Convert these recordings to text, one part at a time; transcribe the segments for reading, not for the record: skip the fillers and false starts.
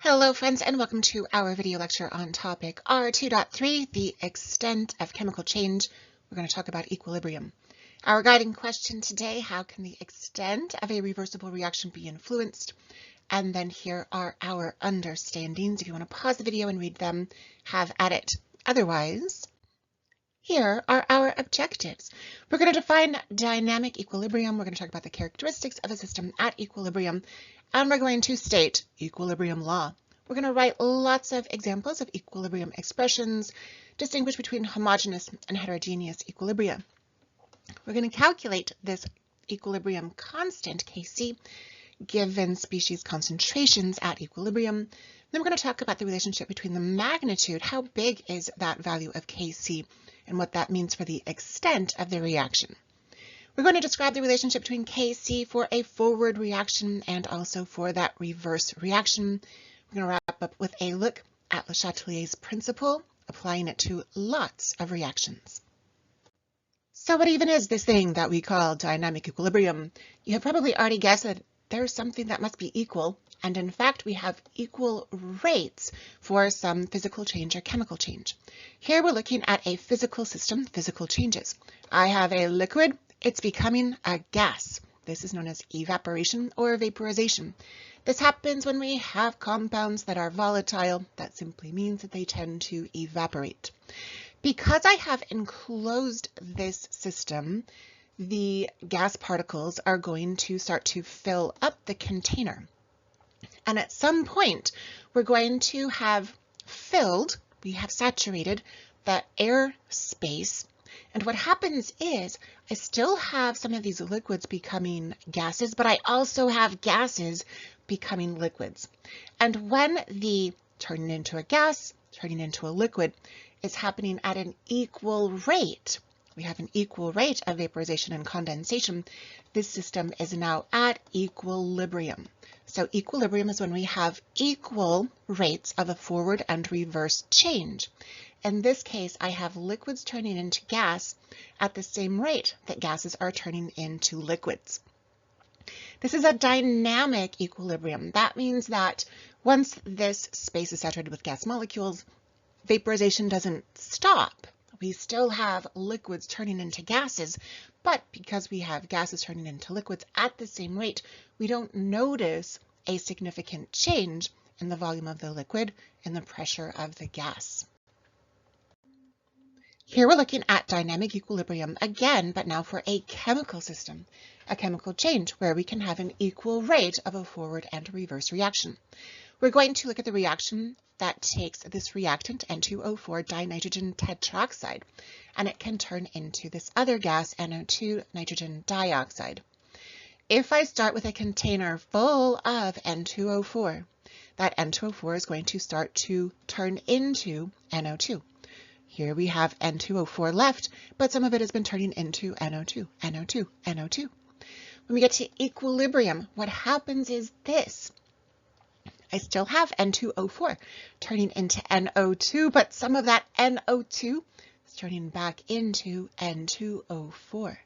Hello friends, and welcome to our video lecture on topic R2.3, the extent of chemical change. We're going to talk about equilibrium. Our guiding question today: how can the extent of a reversible reaction be influenced? And then here are our understandings. If you want to pause the video and read them, have at it. Otherwise, here are our objectives. We're going to define dynamic equilibrium. We're going to talk about the characteristics of a system at equilibrium, and we're going to state equilibrium law. We're going to write lots of examples of equilibrium expressions, distinguish between homogeneous and heterogeneous equilibria. We're going to calculate this equilibrium constant, Kc, given species concentrations at equilibrium. Then we're going to talk about the relationship between the magnitude, how big is that value of Kc, and what that means for the extent of the reaction. We're going to describe the relationship between Kc for a forward reaction and also for that reverse reaction. We're going to wrap up with a look at Le Chatelier's principle, applying it to lots of reactions. So what even is this thing that we call dynamic equilibrium? You have probably already guessed that there's something that must be equal, and in fact we have equal rates for some physical change or chemical change. Here we're looking at a physical system, physical changes. I have a liquid, it's becoming a gas. This is known as evaporation or vaporization. This happens when we have compounds that are volatile. That simply means that they tend to evaporate. Because I have enclosed this system, the gas particles are going to start to fill up the container. And at some point, we're going to have filled, we have saturated the air space. And what happens is I still have some of these liquids becoming gases, but I also have gases becoming liquids. And when the turning into a gas, turning into a liquid is happening at an equal rate, we have an equal rate of vaporization and condensation, this system is now at equilibrium. So equilibrium is when we have equal rates of a forward and reverse change. In this case, I have liquids turning into gas at the same rate that gases are turning into liquids. This is a dynamic equilibrium. That means that once this space is saturated with gas molecules, vaporization doesn't stop. We still have liquids turning into gases, but because we have gases turning into liquids at the same rate, we don't notice a significant change in the volume of the liquid and the pressure of the gas. Here we're looking at dynamic equilibrium again, but now for a chemical system, a chemical change where we can have an equal rate of a forward and reverse reaction. We're going to look at the reaction that takes this reactant, N2O4 dinitrogen tetroxide, and it can turn into this other gas, NO2 nitrogen dioxide. If I start with a container full of N2O4, that N2O4 is going to start to turn into NO2. Here we have N2O4 left, but some of it has been turning into NO2, NO2, NO2. When we get to equilibrium, what happens is this. I still have N2O4 turning into NO2, but some of that NO2 is turning back into N2O4.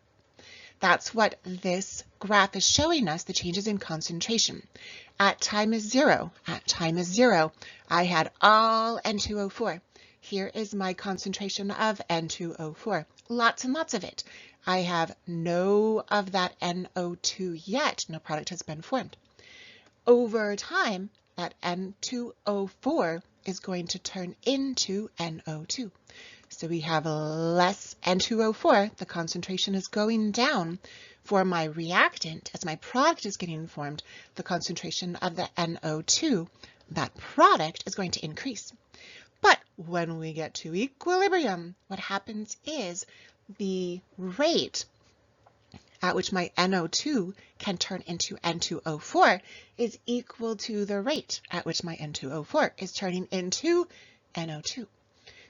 That's what this graph is showing us, the changes in concentration. At time is zero, I had all N2O4. Here is my concentration of N2O4, lots and lots of it. I have no of that NO2 yet, no product has been formed. Over time, that N2O4 is going to turn into NO2. So we have less N2O4, the concentration is going down. For my reactant, as my product is getting formed, the concentration of the NO2, that product is going to increase. But when we get to equilibrium, what happens is the rate at which my NO2 can turn into N2O4 is equal to the rate at which my N2O4 is turning into NO2.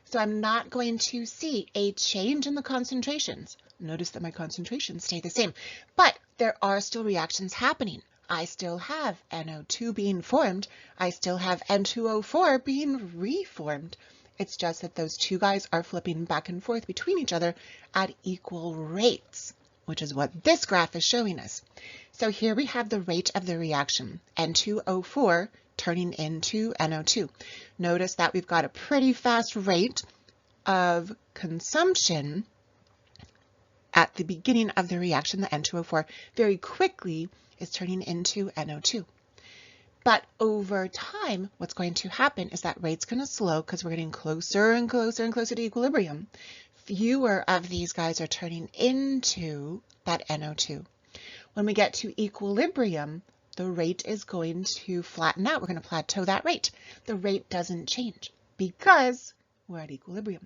So I'm not going to see a change in the concentrations. Notice that my concentrations stay the same, but there are still reactions happening. I still have NO2 being formed. I still have N2O4 being reformed. It's just that those two guys are flipping back and forth between each other at equal rates, which is what this graph is showing us. So here we have the rate of the reaction. N2O4 turning into NO2. Notice that we've got a pretty fast rate of consumption at the beginning of the reaction. The N2O4 very quickly is turning into NO2. But over time, what's going to happen is that rate's going to slow because we're getting closer and closer and closer to equilibrium. Fewer of these guys are turning into that NO2. When we get to equilibrium, the rate is going to flatten out. We're going to plateau that rate. The rate doesn't change because we're at equilibrium.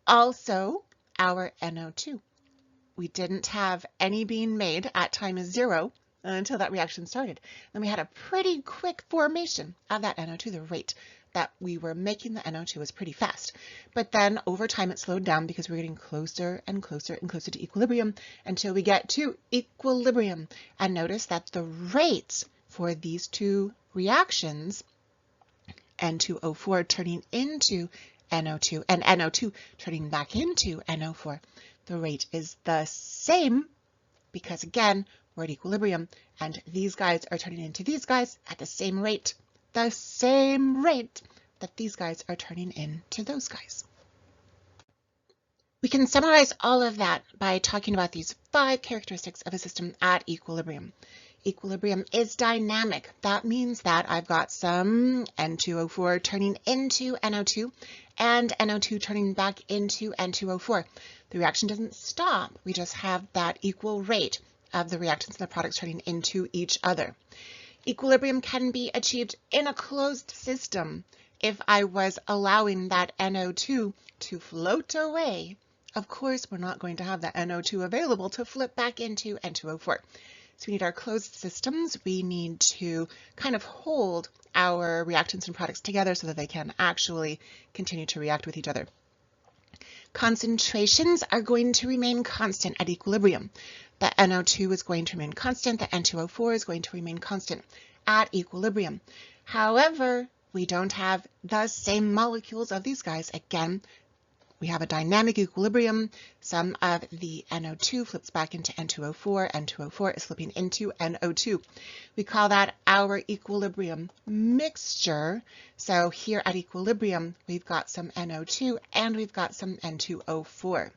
Also, our NO2. We didn't have any being made at time 0 until that reaction started. Then we had a pretty quick formation of that NO2. The rate that we were making the NO2 was pretty fast. But then over time it slowed down because we're getting closer and closer and closer to equilibrium until we get to equilibrium. And notice that the rates for these two reactions, N2O4 turning into NO2 and NO2 turning back into NO4, the rate is the same because, again, we're at equilibrium, and these guys are turning into these guys at the same rate that these guys are turning into those guys. We can summarize all of that by talking about these 5 characteristics of a system at equilibrium. Equilibrium is dynamic. That means that I've got some N2O4 turning into NO2 and NO2 turning back into N2O4. The reaction doesn't stop. We just have that equal rate of the reactants and the products turning into each other. Equilibrium can be achieved in a closed system. If I was allowing that NO2 to float away, of course, we're not going to have that NO2 available to flip back into N2O4. So we need our closed systems. We need to kind of hold our reactants and products together so that they can actually continue to react with each other. Concentrations are going to remain constant at equilibrium. The NO2 is going to remain constant. The N2O4 is going to remain constant at equilibrium. However, we don't have the same molecules of these guys. Again, we have a dynamic equilibrium. Some of the NO2 flips back into N2O4. N2O4 is flipping into NO2. We call that our equilibrium mixture. So here at equilibrium, we've got some NO2 and we've got some N2O4.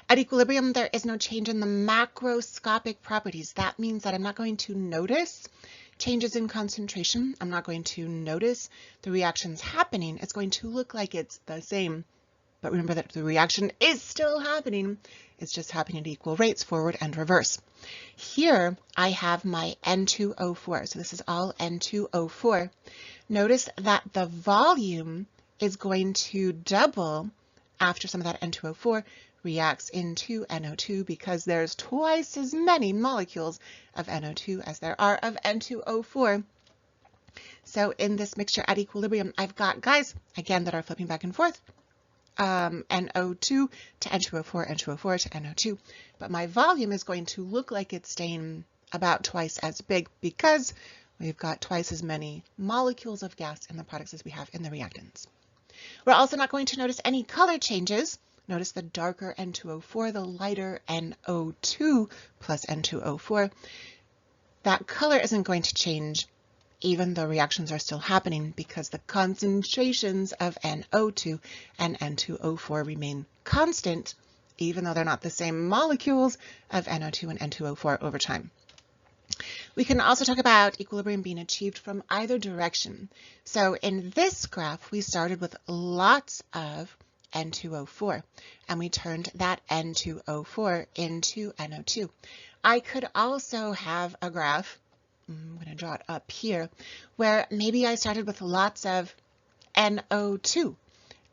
At equilibrium, there is no change in the macroscopic properties. That means that I'm not going to notice changes in concentration. I'm not going to notice the reactions happening. It's going to look like it's the same. But remember that the reaction is still happening. It's just happening at equal rates, forward and reverse. Here I have my N2O4. So this is all N2O4. Notice that the volume is going to double after some of that N2O4 reacts into NO2 because there's twice as many molecules of NO2 as there are of N2O4. So in this mixture at equilibrium, I've got guys, again, that are flipping back and forth. NO2 to N2O4, N2O4 to NO2, but my volume is going to look like it's staying about twice as big because we've got twice as many molecules of gas in the products as we have in the reactants. We're also not going to notice any color changes. Notice the darker N2O4, the lighter NO2 plus N2O4. That color isn't going to change even though reactions are still happening because the concentrations of NO2 and N2O4 remain constant, even though they're not the same molecules of NO2 and N2O4 over time. We can also talk about equilibrium being achieved from either direction. So in this graph, we started with lots of N2O4, and we turned that N2O4 into NO2. I could also have a graph, I'm going to draw it up here, where maybe I started with lots of NO2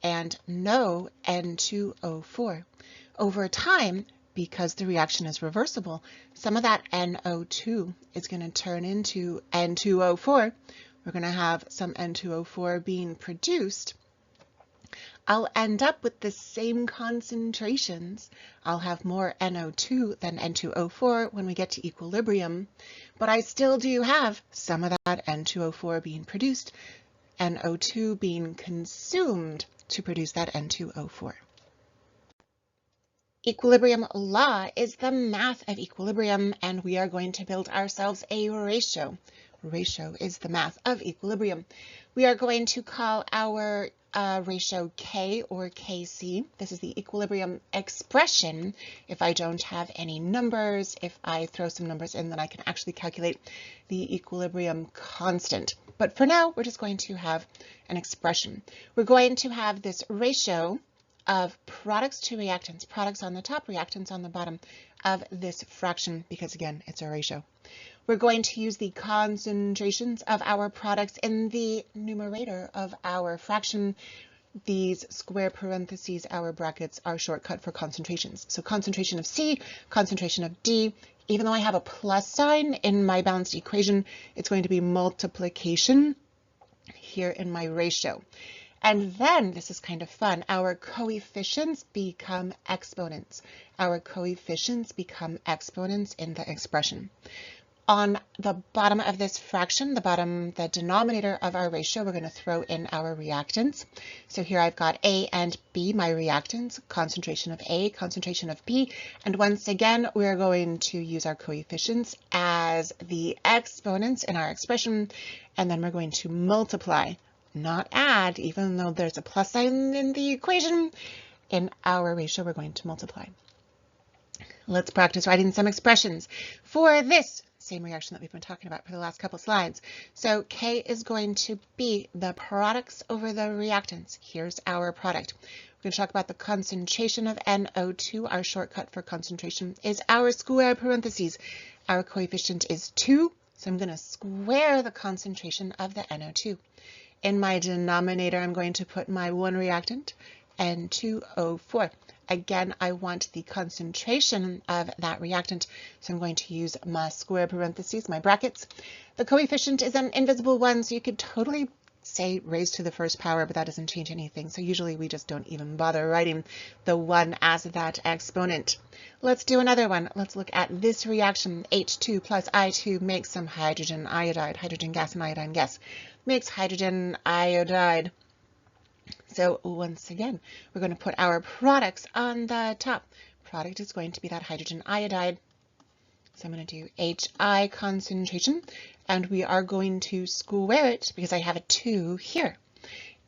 and no N2O4. Over time, because the reaction is reversible, some of that NO2 is going to turn into N2O4. We're going to have some N2O4 being produced. I'll end up with the same concentrations. I'll have more NO2 than N2O4 when we get to equilibrium, but I still do have some of that N2O4 being produced, NO2 being consumed to produce that N2O4. Equilibrium law is the math of equilibrium, and we are going to build ourselves a ratio. ratio is the math of equilibrium. We are going to call our ratio K or Kc. This is the equilibrium expression. If I don't have any numbers, if I throw some numbers in, then I can actually calculate the equilibrium constant. But for now, we're just going to have an expression. We're going to have this ratio of products to reactants, products on the top, reactants on the bottom of this fraction, because again, it's a ratio. We're going to use the concentrations of our products in the numerator of our fraction. These square parentheses, our brackets, are shortcut for concentrations. So concentration of C, concentration of D. Even though I have a plus sign in my balanced equation, it's going to be multiplication here in my ratio. And then, this is kind of fun, our coefficients become exponents. Our coefficients become exponents in the expression. On the bottom of this fraction, the denominator of our ratio, we're going to throw in our reactants. So here I've got A and B, my reactants, concentration of A, concentration of B. And once again, we're going to use our coefficients as the exponents in our expression. And then we're going to multiply, not add, even though there's a plus sign in the equation. In our ratio, we're going to multiply. Let's practice writing some expressions for this same reaction that we've been talking about for the last couple slides. So K is going to be the products over the reactants. Here's our product. We're going to talk about the concentration of NO2. Our shortcut for concentration is our square parentheses. Our coefficient is 2, so I'm going to square the concentration of the NO2. In my denominator, I'm going to put my one reactant, N2O4. Again, I want the concentration of that reactant, so I'm going to use my square parentheses, my brackets. The coefficient is an invisible one, so you could totally say raised to the first power, but that doesn't change anything. So usually we just don't even bother writing the 1 as that exponent. Let's do another one. Let's look at this reaction. H2 plus I2 makes some hydrogen iodide. Hydrogen gas and iodine gas makes hydrogen iodide. So once again, we're going to put our products on the top. Product is going to be that hydrogen iodide. So I'm going to do HI concentration, and we are going to square it because I have a 2 here.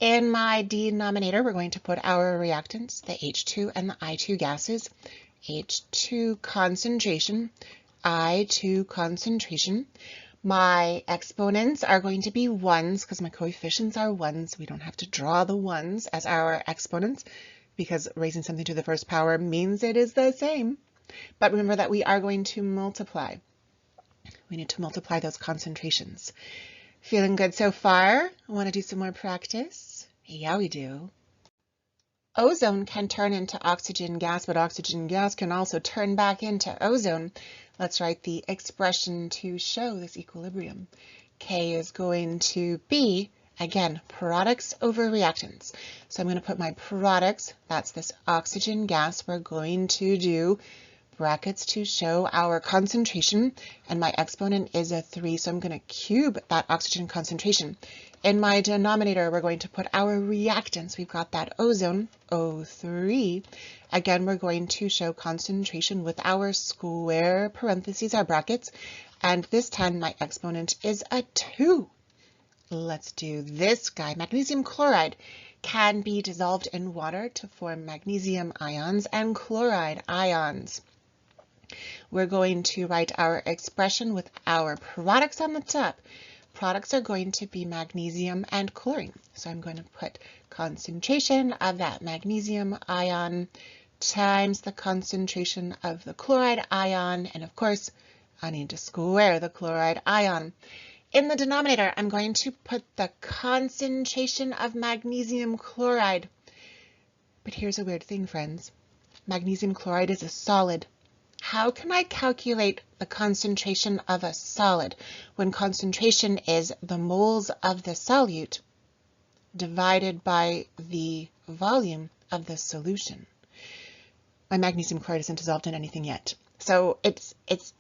In my denominator, we're going to put our reactants, the H2 and the I2 gases. H2 concentration, I2 concentration. My exponents are going to be 1s because my coefficients are 1s. We don't have to draw the 1s as our exponents because raising something to the first power means it is the same. But remember that we are going to multiply. We need to multiply those concentrations. Feeling good so far? Want to do some more practice? Yeah, we do. Ozone can turn into oxygen gas, but oxygen gas can also turn back into ozone. Let's write the expression to show this equilibrium. K is going to be, again, products over reactants. So I'm going to put my products, that's this oxygen gas. We're going to do brackets to show our concentration, and my exponent is a 3, so I'm going to cube that oxygen concentration. In my denominator, we're going to put our reactants. We've got that ozone, O3. Again, we're going to show concentration with our square parentheses, our brackets, and this time my exponent is a 2. Let's do this guy. Magnesium chloride can be dissolved in water to form magnesium ions and chloride ions. We're going to write our expression with our products on the top. Products are going to be magnesium and chlorine. So I'm going to put concentration of that magnesium ion times the concentration of the chloride ion. And of course, I need to square the chloride ion. In the denominator, I'm going to put the concentration of magnesium chloride. But here's a weird thing, friends. Magnesium chloride is a solid. How can I calculate the concentration of a solid when concentration is the moles of the solute divided by the volume of the solution? My magnesium chloride isn't dissolved in anything yet. So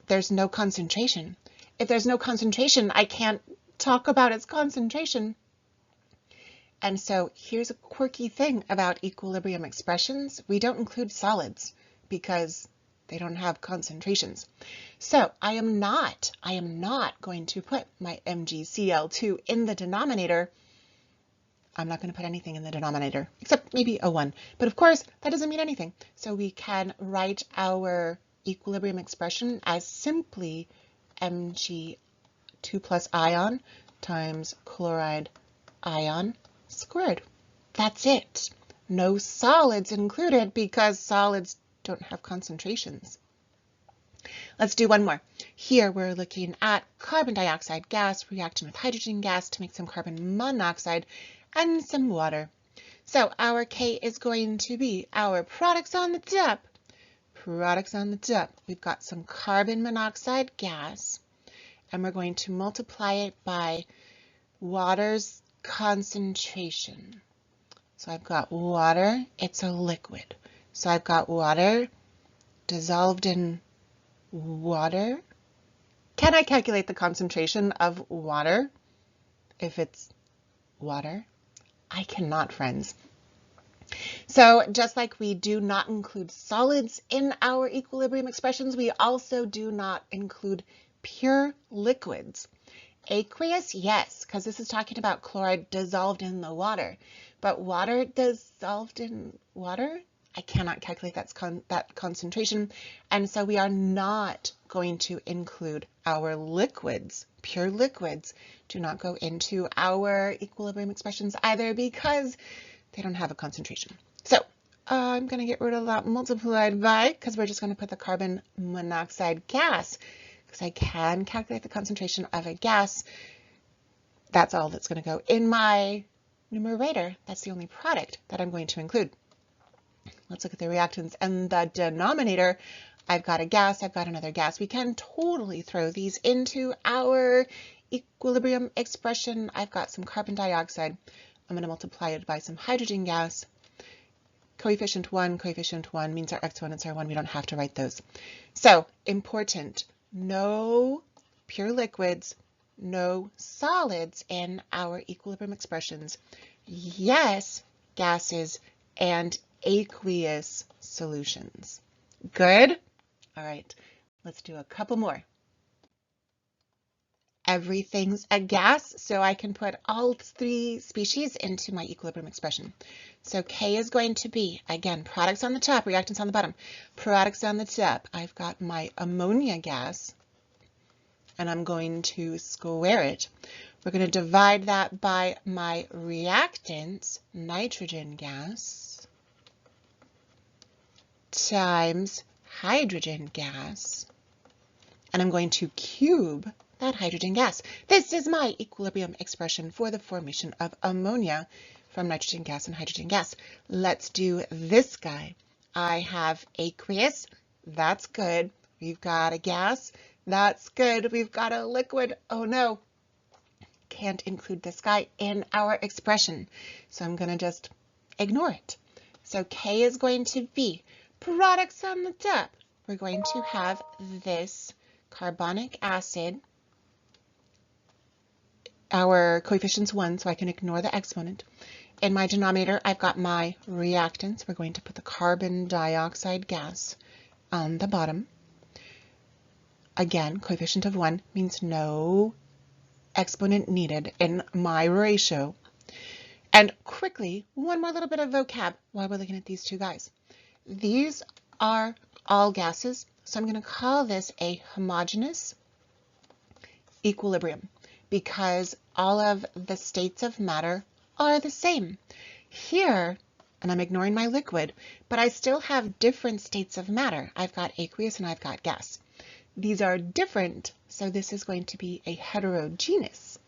there's no concentration. If there's no concentration, I can't talk about its concentration. And so here's a quirky thing about equilibrium expressions. We don't include solids because They don't have concentrations. So I am not going to put my MgCl2 in the denominator. I'm not going to put anything in the denominator except maybe a 1. But of course, that doesn't mean anything. So we can write our equilibrium expression as simply Mg2 plus ion times chloride ion squared. That's it. No solids included because solids don't have concentrations. Let's do one more. Here we're looking at carbon dioxide gas reacting with hydrogen gas to make some carbon monoxide and some water. So our K is going to be our products on the top. Products on the top. We've got some carbon monoxide gas, and we're going to multiply it by water's concentration. So I've got water, it's a liquid. So I've got water dissolved in water. Can I calculate the concentration of water if it's water? I cannot, friends. So just like we do not include solids in our equilibrium expressions, we also do not include pure liquids. Aqueous, yes, because this is talking about chloride dissolved in the water. But water dissolved in water, I cannot calculate that concentration. And so we are not going to include our liquids. Pure liquids do not go into our equilibrium expressions either because they don't have a concentration. So I'm going to get rid of that multiplied by, because we're just going to put the carbon monoxide gas, because I can calculate the concentration of a gas. That's all that's going to go in my numerator. That's the only product that I'm going to include. Let's look at the reactants and the denominator. I've got a gas, I've got another gas. We can totally throw these into our equilibrium expression. I've got some carbon dioxide. I'm going to multiply it by some hydrogen gas. Coefficient 1 means our exponents are 1. We don't have to write those. So important, no pure liquids, no solids in our equilibrium expressions. Yes, gases and aqueous solutions. Good? All right, let's do a couple more. Everything's a gas, so I can put all 3 species into my equilibrium expression. So K is going to be, again, products on the top, reactants on the bottom. Products on the top, I've got my ammonia gas, and I'm going to square it. We're going to divide that by my reactants, nitrogen gas, times hydrogen gas, and I'm going to cube that hydrogen gas. This is my equilibrium expression for the formation of ammonia from nitrogen gas and hydrogen gas. Let's do this guy. I have aqueous. That's good. We've got a gas. That's good. We've got a liquid. Oh no, can't include this guy in our expression. So I'm going to just ignore it. So K is going to be products on the top. We're going to have this carbonic acid. Our coefficient's 1, so I can ignore the exponent. In my denominator, I've got my reactants. We're going to put the carbon dioxide gas on the bottom. Again, coefficient of 1 means no exponent needed in my ratio. And quickly, one more little bit of vocab while we're looking at these two guys. These are all gases, so I'm going to call this a homogeneous equilibrium, because all of the states of matter are the same. Here, and I'm ignoring my liquid, but I still have different states of matter. I've got aqueous and I've got gas. These are different, so this is going to be a heterogeneous.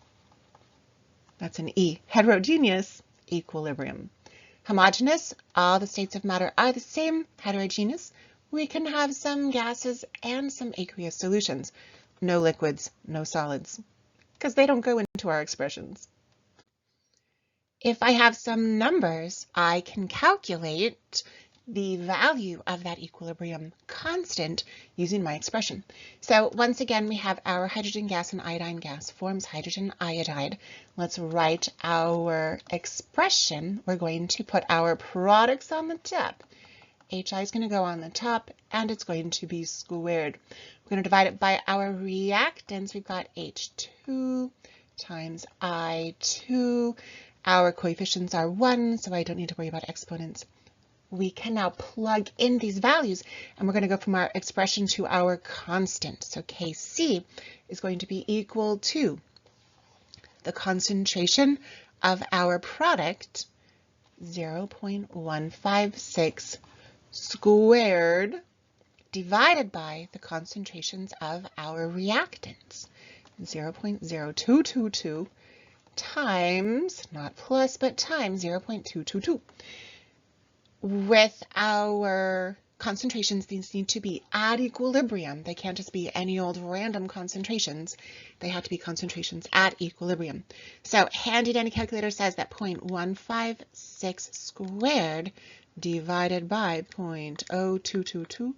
That's an E, heterogeneous equilibrium. Homogeneous, all the states of matter are the same. Heterogeneous, we can have some gases and some aqueous solutions. No liquids, no solids, because they don't go into our expressions. If I have some numbers, I can calculate the value of that equilibrium constant using my expression. So once again, we have our hydrogen gas and iodine gas forms hydrogen iodide. Let's write our expression. We're going to put our products on the top. HI is going to go on the top, and it's going to be squared. We're going to divide it by our reactants. We've got H2 times I2. Our coefficients are 1, so I don't need to worry about exponents. We can now plug in these values, and we're going to go from our expression to our constant. So Kc is going to be equal to the concentration of our product, 0.156 squared, divided by the concentrations of our reactants, 0.0222 times, not plus, but times 0.222. With our concentrations, these need to be at equilibrium. They can't just be any old random concentrations. They have to be concentrations at equilibrium. So handy dandy calculator says that 0.156 squared divided by 0.0222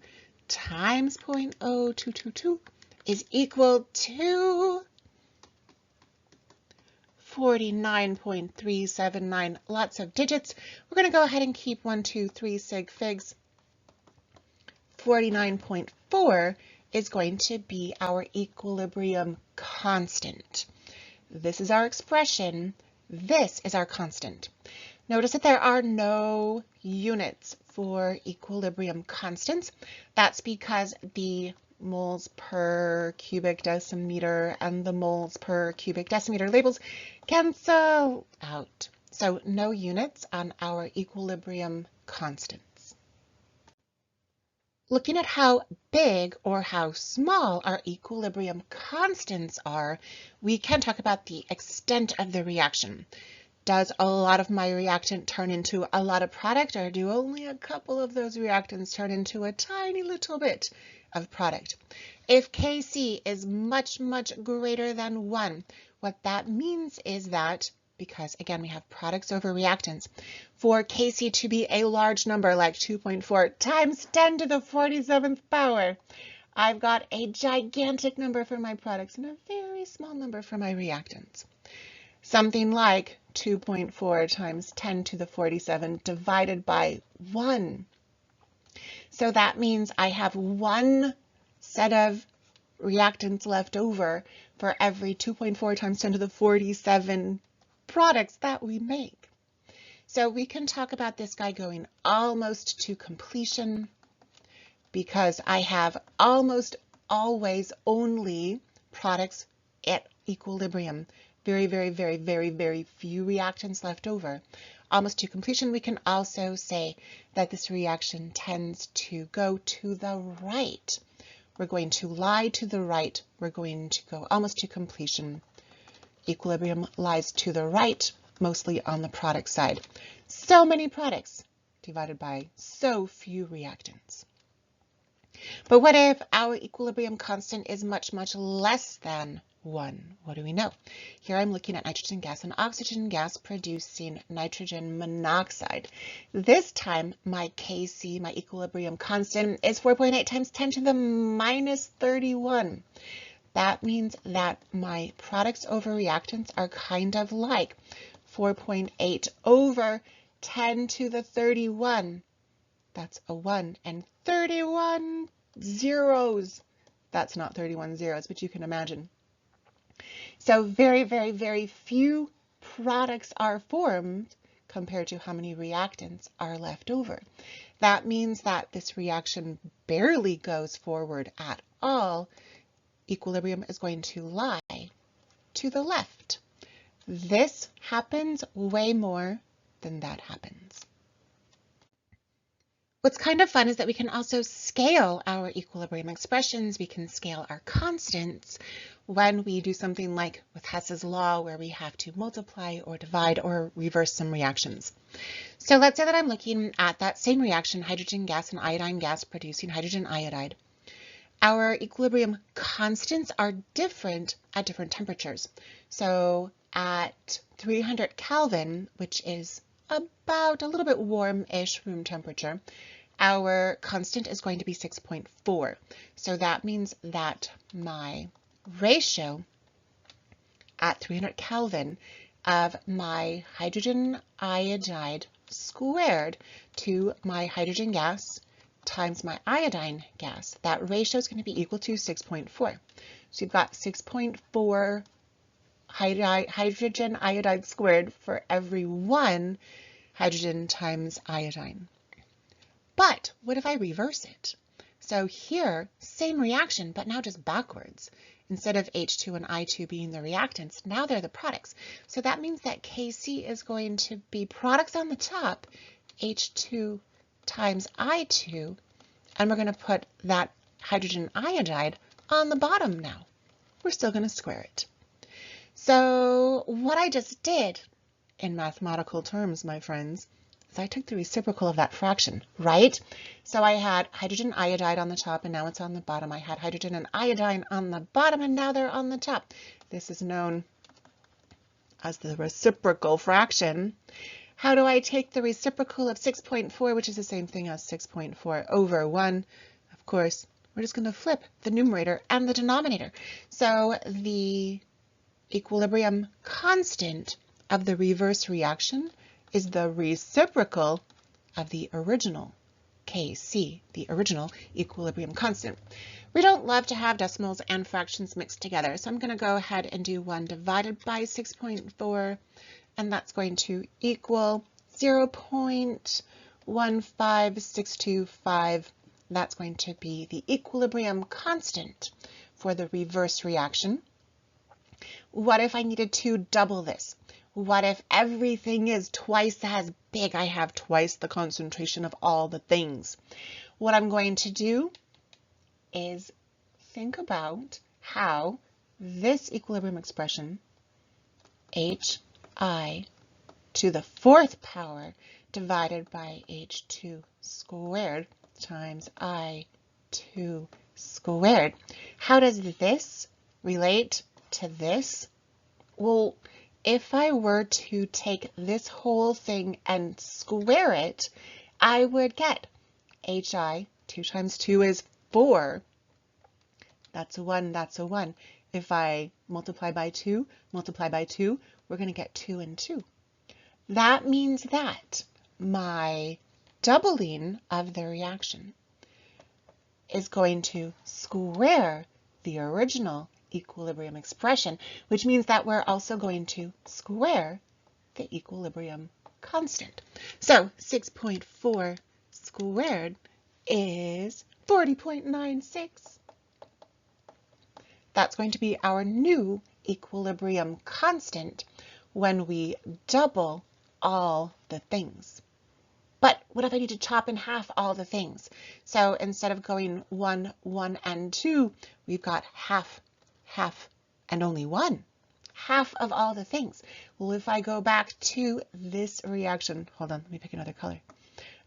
times 0.0222 is equal to 49.379, lots of digits. We're going to go ahead and keep 1, 2, 3 sig figs. 49.4 is going to be our equilibrium constant. This is our expression. This is our constant. Notice that there are no units for equilibrium constants. That's because the moles per cubic decimeter and the moles per cubic decimeter labels cancel out. So no units on our equilibrium constants. Looking at how big or how small our equilibrium constants are, we can talk about the extent of the reaction. Does a lot of my reactant turn into a lot of product, or do only a couple of those reactants turn into a tiny little bit of product? If Kc is much, much greater than 1, what that means is that, because again we have products over reactants, for Kc to be a large number like 2.4 times 10 to the 47th power, I've got a gigantic number for my products and a very small number for my reactants. Something like 2.4 times 10 to the 47 divided by 1. So that means I have one set of reactants left over for every 2.4 times 10 to the 47 products that we make. So we can talk about this guy going almost to completion because I have almost always only products at equilibrium. Very, very, very, very, very few reactants left over. Almost to completion, we can also say that this reaction tends to go to the right. We're going to lie to the right. We're going to go almost to completion. Equilibrium lies to the right, mostly on the product side. So many products divided by so few reactants. But what if our equilibrium constant is much, much less than 1? What do we know? Here I'm looking at nitrogen gas and oxygen gas producing nitrogen monoxide. This time my Kc, my equilibrium constant, is 4.8 times 10 to the minus 31. That means that my products over reactants are kind of like 4.8 over 10 to the 31. That's a 1, and 31 zeros. That's not 31 zeros, but you can imagine. So very, very, very few products are formed compared to how many reactants are left over. That means that this reaction barely goes forward at all. Equilibrium is going to lie to the left. This happens way more than that happens. What's kind of fun is that we can also scale our equilibrium expressions. We can scale our constants when we do something like with Hess's law, where we have to multiply or divide or reverse some reactions. So let's say that I'm looking at that same reaction, hydrogen gas and iodine gas producing hydrogen iodide. Our equilibrium constants are different at different temperatures. So at 300 Kelvin, which is about a little bit warm-ish room temperature, our constant is going to be 6.4. So that means that my ratio at 300 Kelvin of my hydrogen iodide squared to my hydrogen gas times my iodine gas. That ratio is going to be equal to 6.4. So you've got 6.4 hydrogen iodide squared for every 1 hydrogen times iodine. But what if I reverse it? So here, same reaction, but now just backwards. Instead of H2 and I2 being the reactants, now they're the products. So that means that Kc is going to be products on the top, H2 times I2, and we're going to put that hydrogen iodide on the bottom now. We're still going to square it. So what I just did, in mathematical terms, my friends, is I took the reciprocal of that fraction, right? So I had hydrogen iodide on the top, and now it's on the bottom. I had hydrogen and iodine on the bottom, and now they're on the top. This is known as the reciprocal fraction. How do I take the reciprocal of 6.4, which is the same thing as 6.4 over 1? Of course, we're just going to flip the numerator and the denominator. So the equilibrium constant of the reverse reaction is the reciprocal of the original Kc, the original equilibrium constant. We don't love to have decimals and fractions mixed together, so I'm going to go ahead and do 1 divided by 6.4, and that's going to equal 0.15625. That's going to be the equilibrium constant for the reverse reaction. What if I needed to double this? What if everything is twice as big? I have twice the concentration of all the things. What I'm going to do is think about how this equilibrium expression, hi to the 4th power divided by h2 squared times I2 squared. How does this relate to this? Well, if I were to take this whole thing and square it, I would get hi, 2 times 2 is 4. That's a 1, that's a 1. If I multiply by 2, we're going to get 2 and 2. That means that my doubling of the reaction is going to square the original equilibrium expression, which means that we're also going to square the equilibrium constant. So 6.4 squared is 40.96. That's going to be our new equilibrium constant when we double all the things. But what if I need to chop in half all the things? So instead of going 1, 1, and 2, we've got half, half, and only 1. Half of all the things. Well, if I go back to this reaction, hold on, let me pick another color.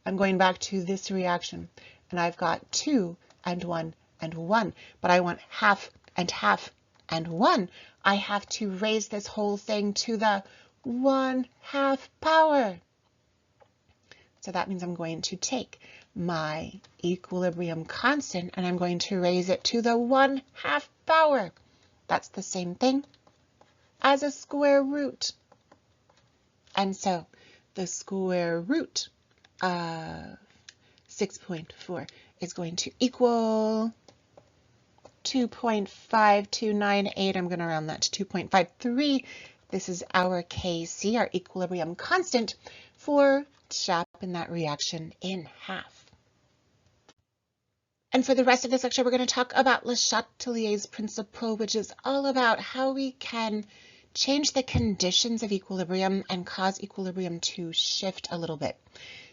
I'm going back to this reaction, and I've got 2 and 1 and 1, but I want half and half and 1. I have to raise this whole thing to the 1/2 power. So that means I'm going to take my equilibrium constant and I'm going to raise it to the 1/2 power. That's the same thing as a square root. And so the square root of 6.4 is going to equal 2.5298. I'm going to round that to 2.53. This is our Kc, our equilibrium constant, for chopping that reaction in half. And for the rest of this lecture, we're going to talk about Le Chatelier's principle, which is all about how we can change the conditions of equilibrium and cause equilibrium to shift a little bit.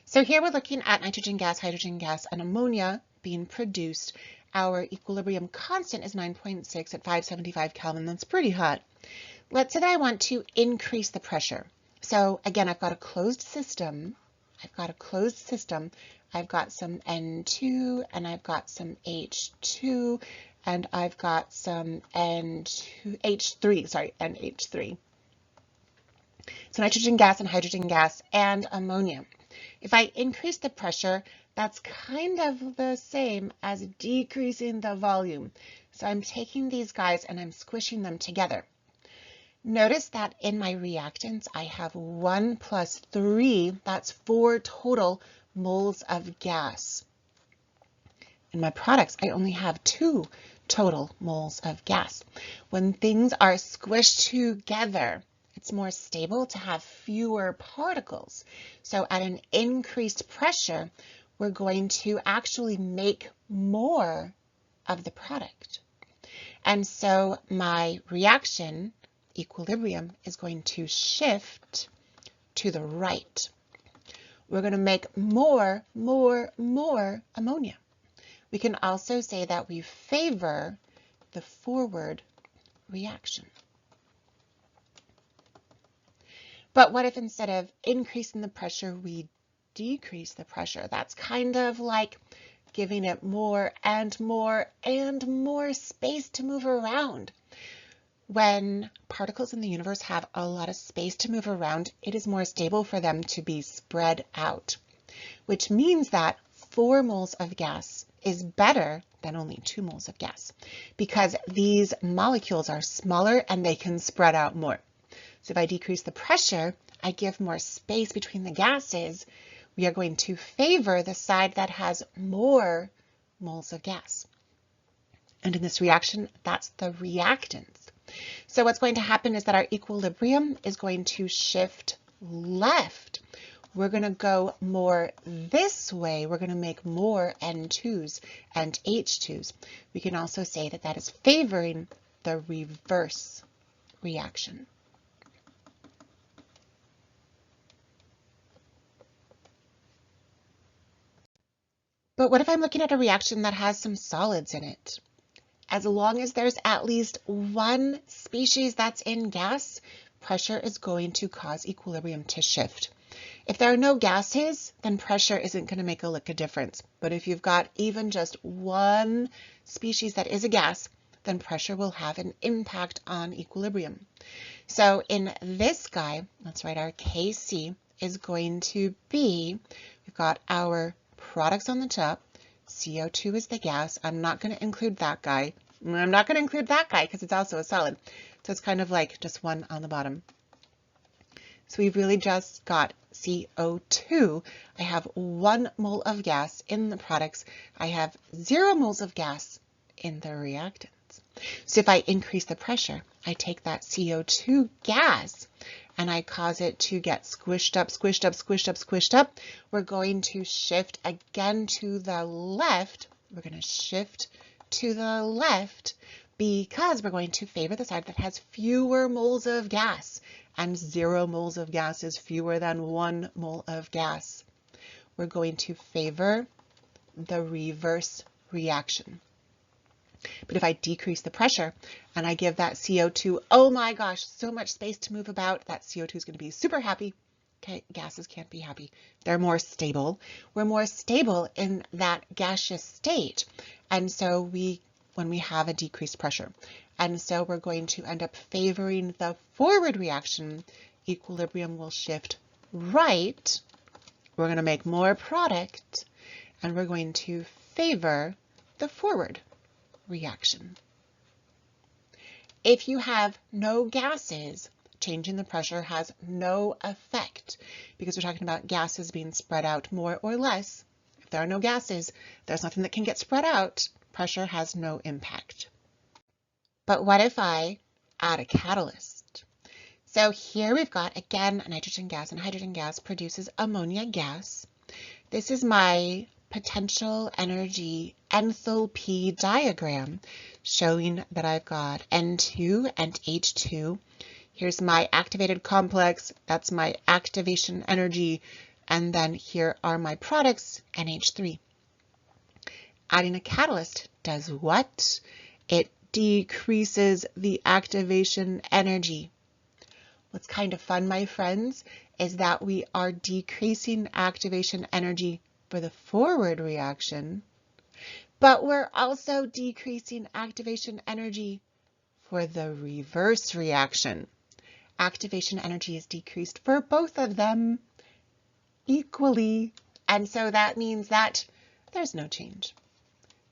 So here we're looking at nitrogen gas, hydrogen gas, and ammonia being produced. Our equilibrium constant is 9.6 at 575 Kelvin. That's pretty hot. Let's say that I want to increase the pressure. So again, I've got a closed system. I've got some N2, and I've got some H2, and I've got some NH3. So nitrogen gas and hydrogen gas and ammonia. If I increase the pressure, that's kind of the same as decreasing the volume. So I'm taking these guys and I'm squishing them together. Notice that in my reactants, I have 1 plus 3, that's 4 total moles of gas. In my products, I only have 2 total moles of gas. When things are squished together, it's more stable to have fewer particles. So at an increased pressure, we're going to actually make more of the product. And so my reaction, equilibrium, is going to shift to the right. We're going to make more ammonia. We can also say that we favor the forward reaction. But what if instead of increasing the pressure, we decrease the pressure? That's kind of like giving it more and more and more space to move around. When particles in the universe have a lot of space to move around, it is more stable for them to be spread out, which means that 4 moles of gas is better than only 2 moles of gas because these molecules are smaller and they can spread out more. So if I decrease the pressure, I give more space between the gases. We are going to favor the side that has more moles of gas. And in this reaction, that's the reactants. So what's going to happen is that our equilibrium is going to shift left. We're going to go more this way. We're going to make more N2s and H2s. We can also say that that is favoring the reverse reaction. But what if I'm looking at a reaction that has some solids in it? As long as there's at least one species that's in gas, pressure is going to cause equilibrium to shift. If there are no gases, then pressure isn't going to make a lick of difference. But if you've got even just one species that is a gas, then pressure will have an impact on equilibrium. So in this guy, let's write our Kc is going to be, we've got our products on the top, CO2 is the gas. I'm not going to include that guy. I'm not going to include that guy because it's also a solid. So it's kind of like just one on the bottom. So we've really just got CO2. I have 1 mole of gas in the products. I have 0 moles of gas in the reactants. So if I increase the pressure, I take that CO2 gas and I cause it to get squished up, squished up, squished up, squished up. We're going to shift again to the left. We're going to shift to the left because we're going to favor the side that has fewer moles of gas, and 0 moles of gas is fewer than 1 mole of gas. We're going to favor the reverse reaction. But if I decrease the pressure and I give that CO2, oh my gosh, so much space to move about, that CO2 is going to be super happy. Okay, gases can't be happy. They're more stable. We're more stable in that gaseous state. And so when we have a decreased pressure. And so we're going to end up favoring the forward reaction. Equilibrium will shift right. We're going to make more product, and we're going to favor the forward reaction. If you have no gases, changing the pressure has no effect because we're talking about gases being spread out more or less. If there are no gases, there's nothing that can get spread out. Pressure has no impact. But what if I add a catalyst? So here we've got, again, nitrogen gas, and hydrogen gas produces ammonia gas. This is my potential energy enthalpy diagram showing that I've got N2 and H2. Here's my activated complex, that's my activation energy, and then here are my products, NH3. Adding a catalyst does what? It decreases the activation energy. What's kind of fun, my friends, is that we are decreasing activation energy for the forward reaction, but we're also decreasing activation energy for the reverse reaction. Activation energy is decreased for both of them equally, and so that means that there's no change.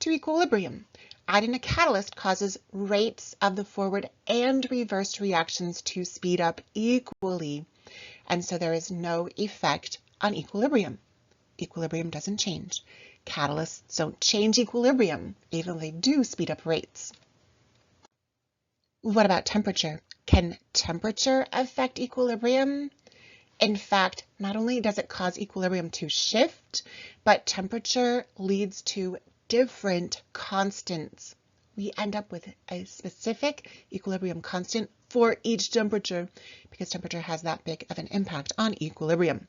To equilibrium, adding a catalyst causes rates of the forward and reverse reactions to speed up equally, and so there is no effect on equilibrium. Equilibrium doesn't change. Catalysts don't change equilibrium, even though they do speed up rates. What about temperature? Can temperature affect equilibrium? In fact, not only does it cause equilibrium to shift, but temperature leads to different constants. We end up with a specific equilibrium constant for each temperature because temperature has that big of an impact on equilibrium.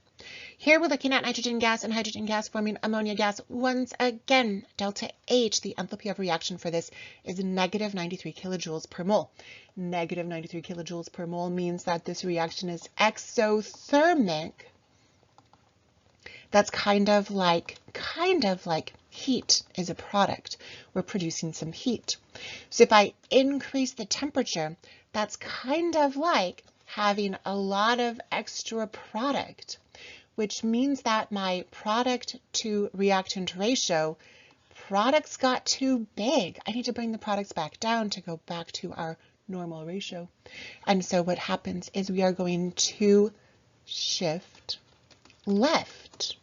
Here we're looking at nitrogen gas and hydrogen gas forming ammonia gas. Once again, delta H, the enthalpy of reaction for this, is negative 93 kilojoules per mole. Negative 93 kilojoules per mole means that this reaction is exothermic. That's kind of like heat is a product. We're producing some heat. So if I increase the temperature, that's kind of like having a lot of extra product, which means that my product to reactant ratio, products got too big. I need to bring the products back down to go back to our normal ratio. And so what happens is we are going to shift left.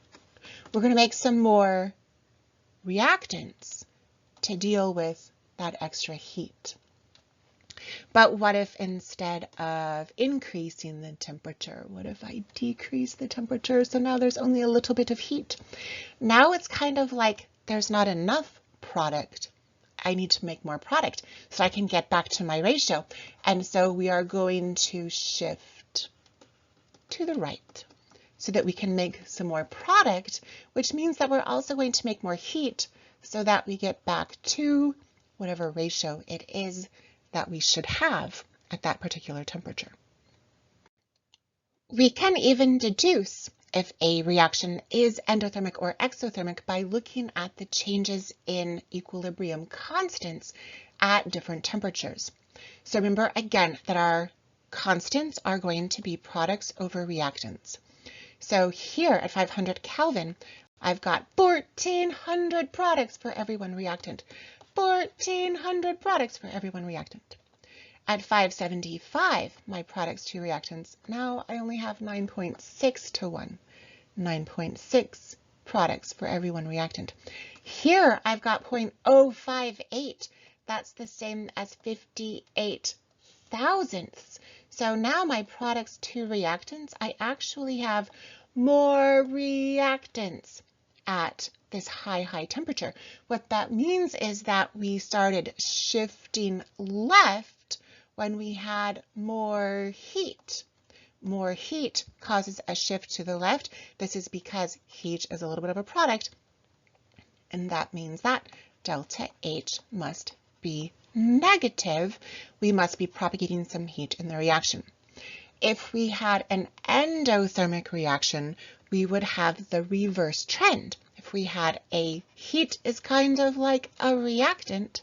We're going to make some more reactants to deal with that extra heat. But what if instead of increasing the temperature, what if I decrease the temperature? So now there's only a little bit of heat. Now it's kind of like there's not enough product. I need to make more product so I can get back to my ratio. And so we are going to shift to the right so that we can make some more product, which means that we're also going to make more heat so that we get back to whatever ratio it is that we should have at that particular temperature. We can even deduce if a reaction is endothermic or exothermic by looking at the changes in equilibrium constants at different temperatures. So remember again that our constants are going to be products over reactants. So here at 500 Kelvin, I've got 1,400 products for every one reactant. 1,400 products for every one reactant. At 575, my products to reactants, now I only have 9.6 to 1. 9.6 products for every one reactant. Here I've got 0.058. That's the same as 58 thousandths. So now my products to reactants, I actually have more reactants at this high temperature. What that means is that we started shifting left when we had more heat. More heat causes a shift to the left. This is because heat is a little bit of a product, and that means that delta H must be negative. We must be propagating some heat in the reaction. If we had an endothermic reaction, we would have the reverse trend. If we had a heat is kind of like a reactant,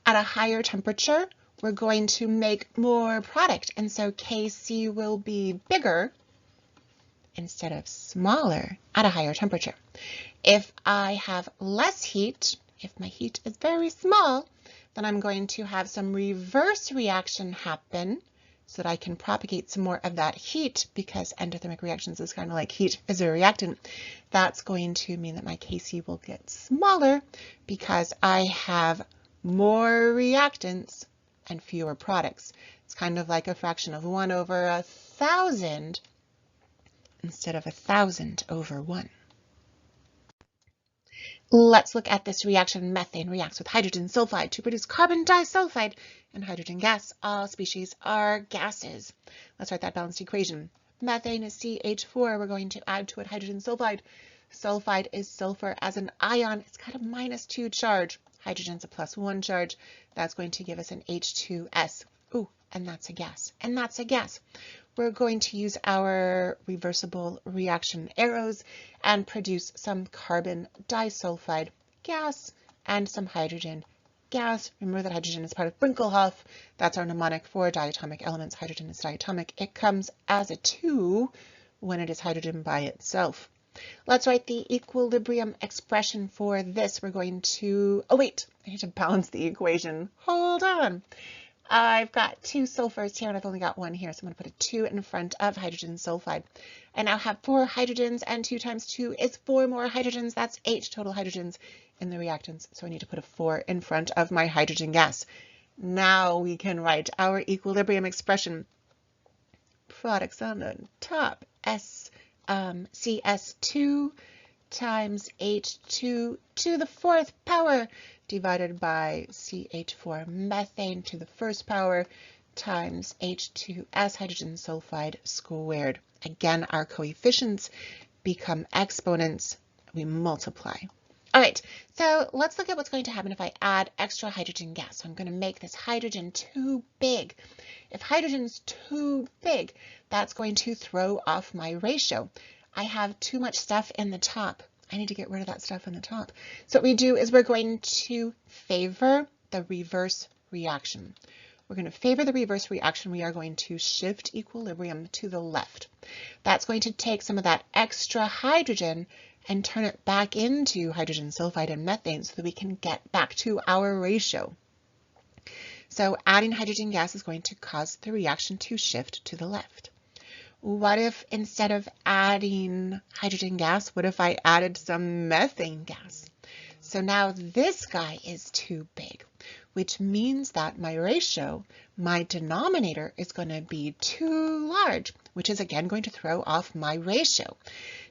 at a higher temperature, we're going to make more product, and so Kc will be bigger instead of smaller at a higher temperature. If I have less heat, if my heat is very small, then I'm going to have some reverse reaction happen so that I can propagate some more of that heat, because endothermic reactions is kind of like heat is a reactant. That's going to mean that my Kc will get smaller because I have more reactants and fewer products. It's kind of like a fraction of 1 over 1,000 instead of 1,000 over 1. Let's look at this reaction. Methane reacts with hydrogen sulfide to produce carbon disulfide and hydrogen gas. All species are gases. Let's write that balanced equation. Methane is CH4. We're going to add to it hydrogen sulfide. Sulfide is sulfur as an ion. It's got a -2 charge. Hydrogen's a +1 charge. That's going to give us an H2S. Ooh, and that's a gas. And that's a gas. We're going to use our reversible reaction arrows and produce some carbon disulfide gas and some hydrogen gas. Remember that hydrogen is part of Brinkelhoff. That's our mnemonic for diatomic elements. Hydrogen is diatomic. It comes as a 2 when it is hydrogen by itself. Let's write the equilibrium expression for this. We're going to, oh wait, I need to balance the equation. Hold on. I've got 2 sulfurs here and I've only got 1 here, so I'm going to put a 2 in front of hydrogen sulfide. I now have 4 hydrogens, and 2 times 2 is 4 more hydrogens. That's 8 total hydrogens in the reactants, so I need to put a 4 in front of my hydrogen gas. Now we can write our equilibrium expression. Products on the top, CS2 times H2 to the 4th power divided by CH4 methane to the 1st power times H2S hydrogen sulfide squared. Again, our coefficients become exponents. We multiply. All right, so let's look at what's going to happen if I add extra hydrogen gas. So I'm going to make this hydrogen too big. If hydrogen's too big, that's going to throw off my ratio. I have too much stuff in the top. I need to get rid of that stuff in the top. So what we do is we're going to favor the reverse reaction. We're going to favor the reverse reaction. We are going to shift equilibrium to the left. That's going to take some of that extra hydrogen and turn it back into hydrogen sulfide and methane so that we can get back to our ratio. So adding hydrogen gas is going to cause the reaction to shift to the left. What if instead of adding hydrogen gas, what if I added some methane gas? So now this guy is too big, which means that my ratio, my denominator, is going to be too large, which is again going to throw off my ratio.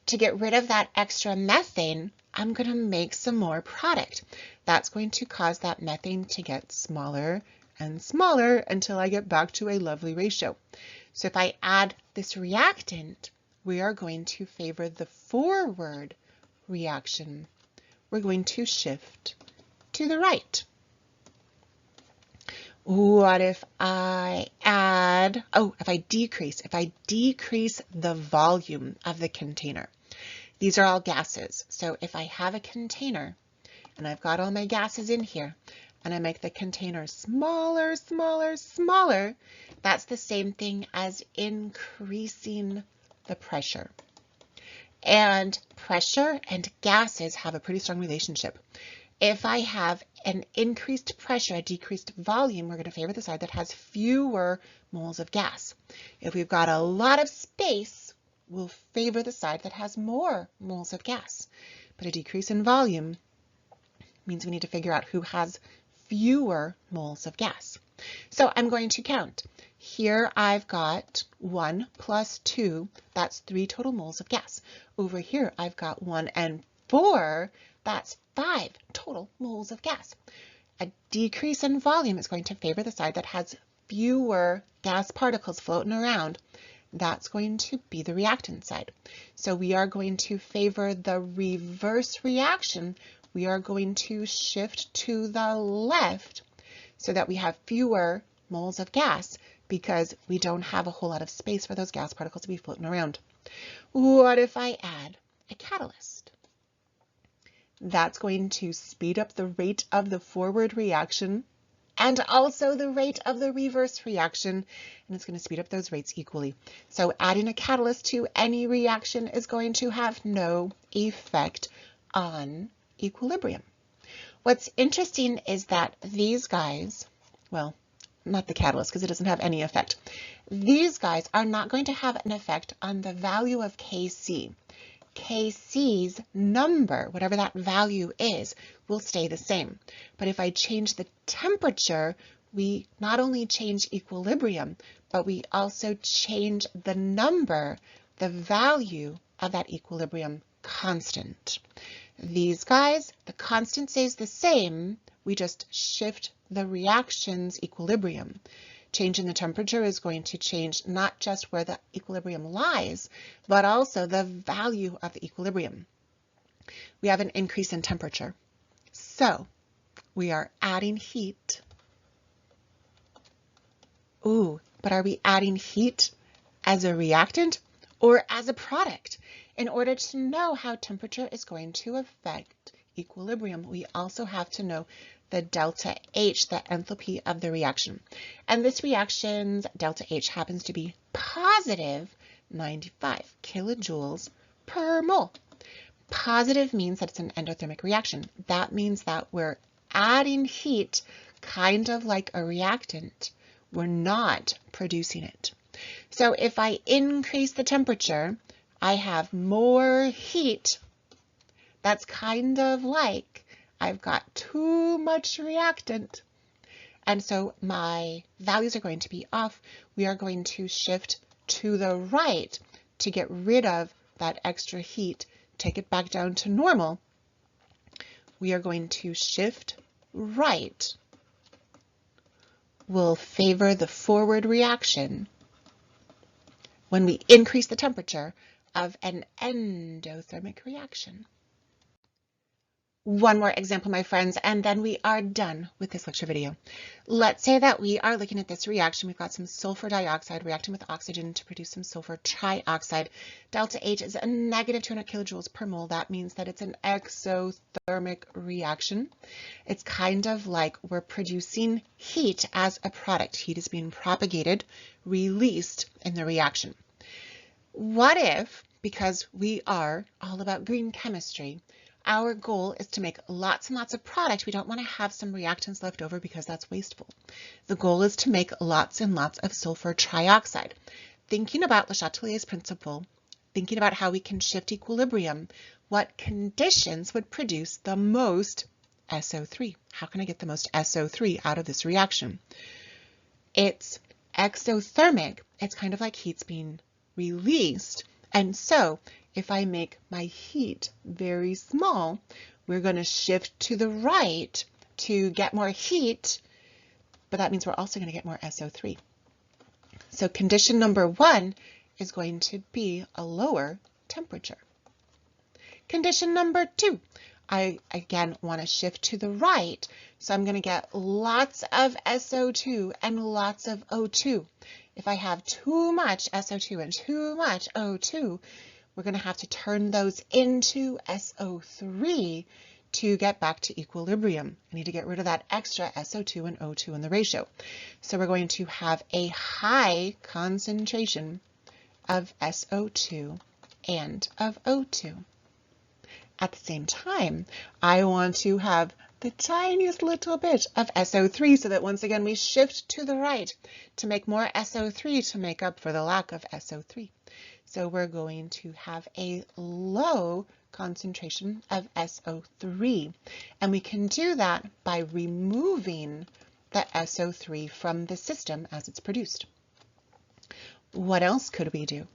To get rid of that extra methane, I'm going to make some more product. That's going to cause that methane to get smaller and smaller until I get back to a lovely ratio. So if I add this reactant, we are going to favor the forward reaction. We're going to shift to the right. What if I add, if I decrease the volume of the container? These are all gases. So if I have a container and I've got all my gases in here and I make the container smaller, smaller, smaller, that's the same thing as increasing the pressure. And pressure and gases have a pretty strong relationship. If I have an increased pressure, a decreased volume, we're going to favor the side that has fewer moles of gas. If we've got a lot of space, we'll favor the side that has more moles of gas. But a decrease in volume means we need to figure out who has fewer moles of gas. So I'm going to count. Here I've got 1 plus 2, that's 3 total moles of gas. Over here I've got 1 and 4, that's 5 total moles of gas. A decrease in volume is going to favor the side that has fewer gas particles floating around. That's going to be the reactant side. So we are going to favor the reverse reaction. We are going to shift to the left so that we have fewer moles of gas because we don't have a whole lot of space for those gas particles to be floating around. What if I add a catalyst? That's going to speed up the rate of the forward reaction and also the rate of the reverse reaction, and it's going to speed up those rates equally. So adding a catalyst to any reaction is going to have no effect on equilibrium. What's interesting is that these guys, well, not the catalyst because it doesn't have any effect. These guys are not going to have an effect on the value of Kc. Kc's number, whatever that value is, will stay the same. But if I change the temperature, we not only change equilibrium, but we also change the number, the value of that equilibrium constant. These guys, the constant stays the same, we just shift the reaction's equilibrium. Changing the temperature is going to change not just where the equilibrium lies, but also the value of the equilibrium. We have an increase in temperature. So we are adding heat. But are we adding heat as a reactant or as a product? In order to know how temperature is going to affect equilibrium, we also have to know the delta H, the enthalpy of the reaction. And this reaction's delta H happens to be positive 95 kilojoules per mole. Positive means that it's an endothermic reaction. That means that we're adding heat kind of like a reactant, we're not producing it. So if I increase the temperature, I have more heat. That's kind of like I've got too much reactant. And so my values are going to be off. We are going to shift to the right to get rid of that extra heat, take it back down to normal. We are going to shift right. We'll favor the forward reaction when we increase the temperature of an endothermic reaction. One more example, my friends, and then we are done with this lecture video. Let's say that we are looking at this reaction. We've got some sulfur dioxide reacting with oxygen to produce some sulfur trioxide. Delta H is a negative 200 kilojoules per mole. That means that it's an exothermic reaction. It's kind of like we're producing heat as a product. Heat is being propagated, released in the reaction. What if, because we are all about green chemistry, our goal is to make lots and lots of product. We don't want to have some reactants left over because that's wasteful. The goal is to make lots and lots of sulfur trioxide. Thinking about Le Chatelier's principle, thinking about how we can shift equilibrium, what conditions would produce the most SO3? How can I get the most SO3 out of this reaction? It's exothermic. It's kind of like heat's being released. And so if I make my heat very small, we're going to shift to the right to get more heat, but that means we're also going to get more SO3. So condition number 1 is going to be a lower temperature. Condition number 2, I again want to shift to the right, so I'm going to get lots of SO2 and lots of O2. If I have too much SO2 and too much O2, we're going to have to turn those into SO3 to get back to equilibrium. I need to get rid of that extra SO2 and O2 in the ratio. So we're going to have a high concentration of SO2 and of O2. At the same time, I want to have the tiniest little bit of SO3 so that once again we shift to the right to make more SO3 to make up for the lack of SO3. So we're going to have a low concentration of SO3, and we can do that by removing the SO3 from the system as it's produced. What else could we do?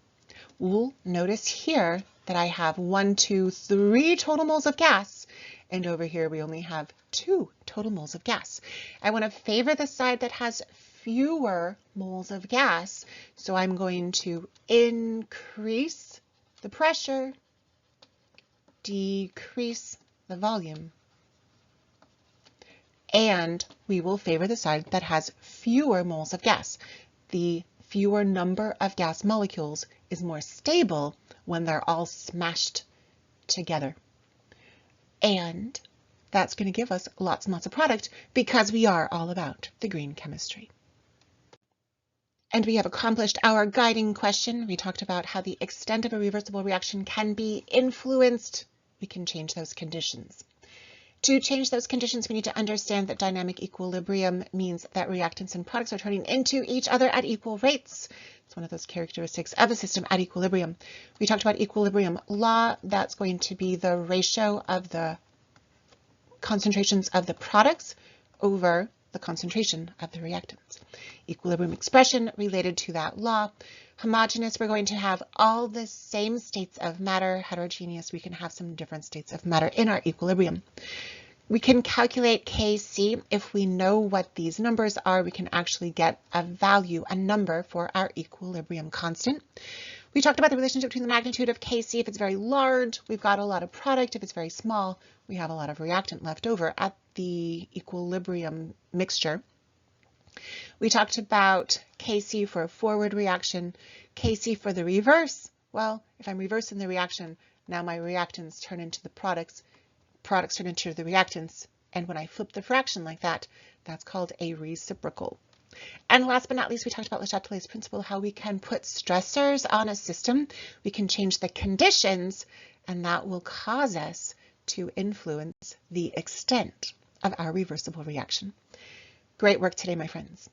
Well, notice here that I have 1, 2, 3 total moles of gas, and over here we only have 2 total moles of gas. I want to favor the side that has fewer moles of gas, so I'm going to increase the pressure, decrease the volume, and we will favor the side that has fewer moles of gas. The fewer number of gas molecules is more stable when they're all smashed together. And that's going to give us lots and lots of product because we are all about the green chemistry. And we have accomplished our guiding question. We talked about how the extent of a reversible reaction can be influenced. We can change those conditions. To change those conditions, we need to understand that dynamic equilibrium means that reactants and products are turning into each other at equal rates. It's one of those characteristics of a system at equilibrium. We talked about equilibrium law. That's going to be the ratio of the concentrations of the products over the concentration of the reactants. Equilibrium expression related to that law. Homogeneous, we're going to have all the same states of matter. Heterogeneous, we can have some different states of matter in our equilibrium. We can calculate Kc. If we know what these numbers are, we can actually get a value, a number for our equilibrium constant. We talked about the relationship between the magnitude of Kc. If it's very large, we've got a lot of product. If it's very small, we have a lot of reactant left over at the equilibrium mixture. We talked about Kc for a forward reaction, Kc for the reverse. Well, if I'm reversing the reaction, now my reactants turn into the products turn into the reactants, and when I flip the fraction like that, that's called a reciprocal. And last but not least, we talked about Le Chatelier's principle, how we can put stressors on a system. We can change the conditions, and that will cause us to influence the extent of our reversible reaction. Great work today, my friends.